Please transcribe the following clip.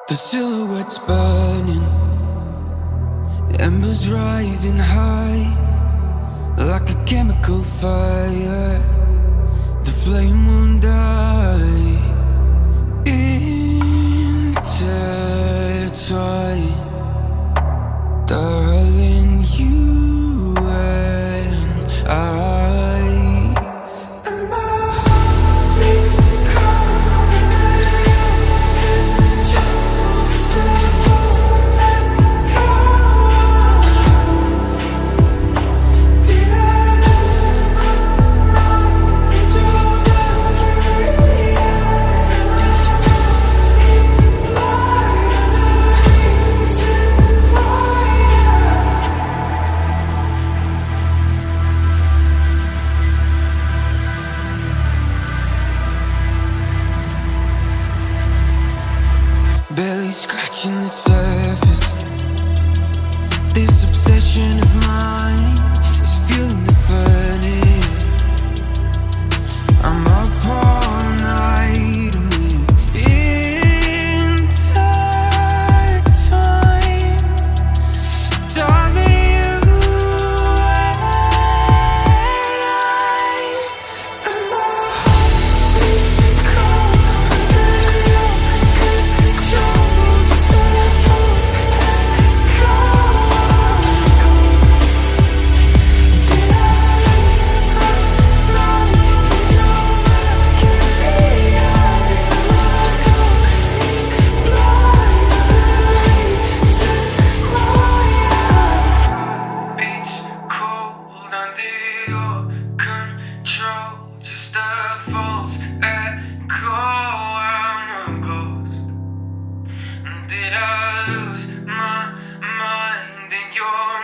The silhouette's burning, embers rising high, like a chemical fire. The flame won't die. Intertwine, darling, you and I. Barely scratching the surface. This obsession of mine is fueling the furnace. I'm up all night and we're intertwined. Darling, you and I. And my heart beats cold under your control. Just let it go. Did I lose my mind in your mercury eyes? Am I going blind? Beach cold under your control. Just a false echo. I'm a ghost. Did I lose my mind in your